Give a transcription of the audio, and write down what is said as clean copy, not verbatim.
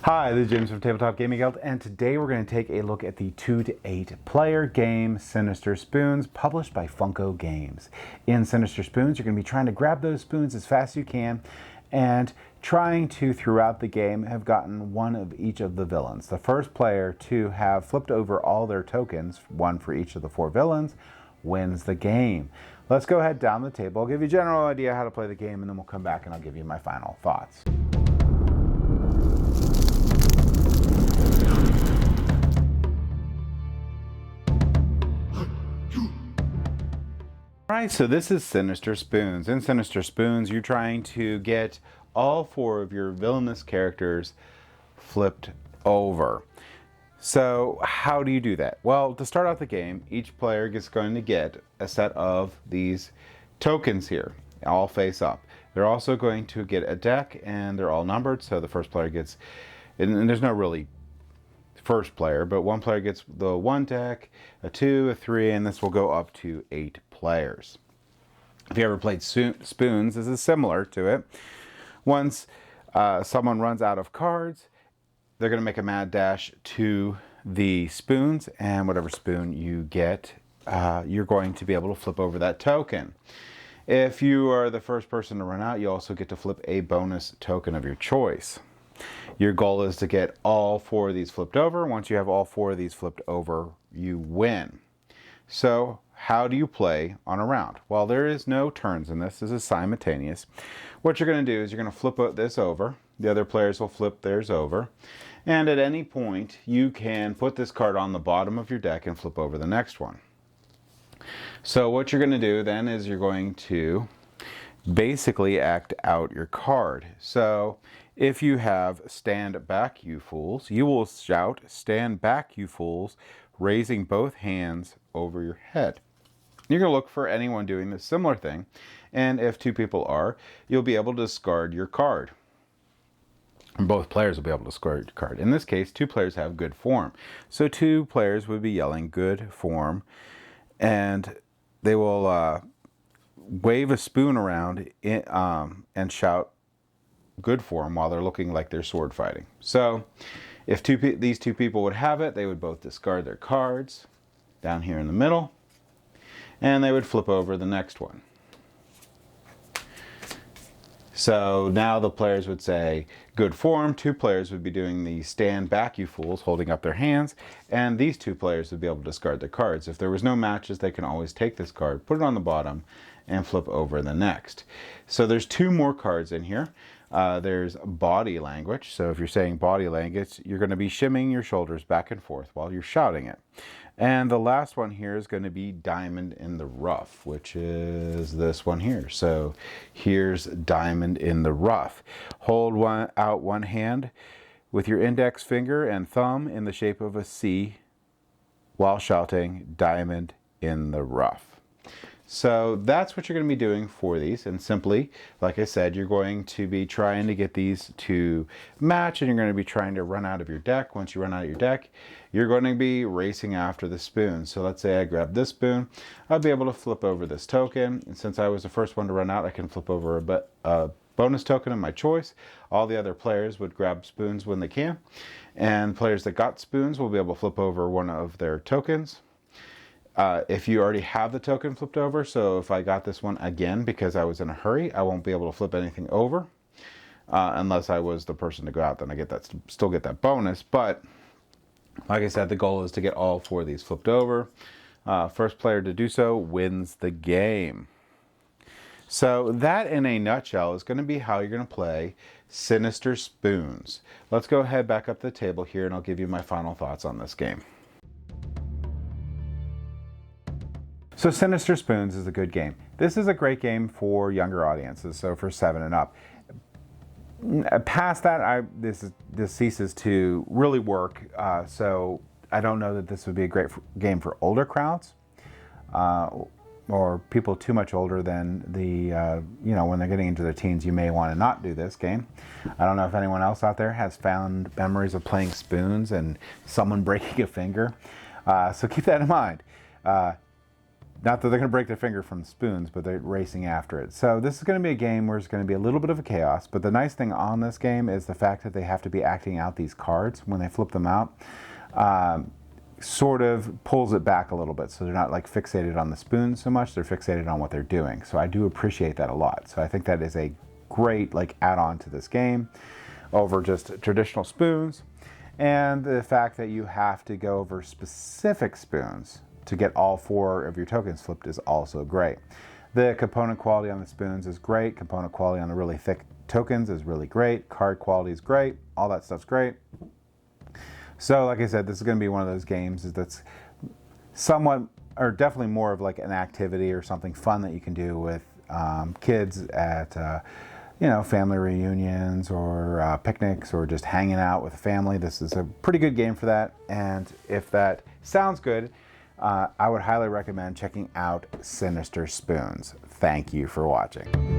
Hi, this is James from Tabletop Gaming Guild, and today we're going to take a look at the 2 to 8 player game Sinister Spoons, published by Funko Games. In Sinister Spoons, you're going to be trying to grab those spoons as fast as you can, and trying to, throughout the game, have gotten one of each of the villains. The first player to have flipped over all their tokens, one for each of the 4 villains, wins the game. Let's go ahead down the table. I'll give you a general idea how to play the game, and then we'll come back and I'll give you my final thoughts. Alright, so this is Sinister Spoons. In Sinister Spoons, you're trying to get all 4 of your villainous characters flipped over. So how do you do that? Well, to start out the game, each player is going to get a set of these tokens here, all face up. They're also going to get a deck, and they're all numbered, so the first player gets, and there's no really first player, but one player gets the 1 deck, a 2, a 3, and this will go up to 8 players. If you ever played Spoons, this is similar to it. Once someone runs out of cards, they're going to make a mad dash to the spoons, and whatever spoon you get, you're going to be able to flip over that token. If you are the first person to run out, you also get to flip a bonus token of your choice. Your goal is to get all 4 of these flipped over. Once you have all 4 of these flipped over, you win. So how do you play on a round? Well, there is no turns in this. This is simultaneous. What you're going to do is you're going to flip this over. The other players will flip theirs over. And at any point, you can put this card on the bottom of your deck and flip over the next one. So what you're going to do then is you're going to basically act out your card. So if you have "Stand back, you fools," you will shout "Stand back, you fools," raising both hands over your head. You're going to look for anyone doing this similar thing, and if 2 people are, you'll be able to discard your card. Both players will be able to discard your card. In this case, 2 players have good form. So 2 players would be yelling "good form," and they will wave a spoon around and shout "good form" while they're looking like they're sword fighting. So if these 2 people would have it, they would both discard their cards down here in the middle, and they would flip over the next one. So now the players would say "good form." 2 players would be doing the "stand back, you fools," holding up their hands, and these 2 players would be able to discard their cards. If there was no matches, they can always take this card, put it on the bottom, and flip over the next. So there's 2 more cards in here. There's body language. So if you're saying body language, you're going to be shimmying your shoulders back and forth while you're shouting it. And the last one here is going to be diamond in the rough, which is this one here. So here's diamond in the rough. Hold out one hand with your index finger and thumb in the shape of a C while shouting "diamond in the rough." So that's what you're going to be doing for these, and simply, like I said, you're going to be trying to get these to match, and you're going to be trying to run out of your deck. Once you run out of your deck, you're going to be racing after the spoon. So let's say I grab this spoon, I'll be able to flip over this token, and since I was the first one to run out, I can flip over a bonus token of my choice. All the other players would grab spoons when they can, and players that got spoons will be able to flip over one of their tokens. If you already have the token flipped over, so if I got this one again because I was in a hurry, I won't be able to flip anything over unless I was the person to go out. Then I still get that bonus. But like I said, the goal is to get all 4 of these flipped over. First player to do so wins the game. So that, in a nutshell, is going to be how you're going to play Sinister Spoons. Let's go ahead back up the table here, and I'll give you my final thoughts on this game. So Sinister Spoons is a good game. This is a great game for younger audiences, so for 7 and up. Past that, this ceases to really work, so I don't know that this would be a great game for older crowds, or people too much older than when they're getting into their teens. You may want to not do this game. I don't know if anyone else out there has found memories of playing spoons and someone breaking a finger, so keep that in mind. Not that they're going to break their finger from the spoons, but they're racing after it. So this is going to be a game where it's going to be a little bit of a chaos. But the nice thing on this game is the fact that they have to be acting out these cards when they flip them out. Sort of pulls it back a little bit, so they're not like fixated on the spoons so much, they're fixated on what they're doing. So I do appreciate that a lot. So I think that is a great like add-on to this game over just traditional spoons. And the fact that you have to go over specific spoons to get all 4 of your tokens flipped is also great. The component quality on the spoons is great. Component quality on the really thick tokens is really great. Card quality is great. All that stuff's great. So like I said, this is going to be one of those games that's somewhat, or definitely more of like an activity or something fun that you can do with kids at, you know, family reunions or picnics or just hanging out with a family. This is a pretty good game for that. And if that sounds good, I would highly recommend checking out Sinister Spoons. Thank you for watching.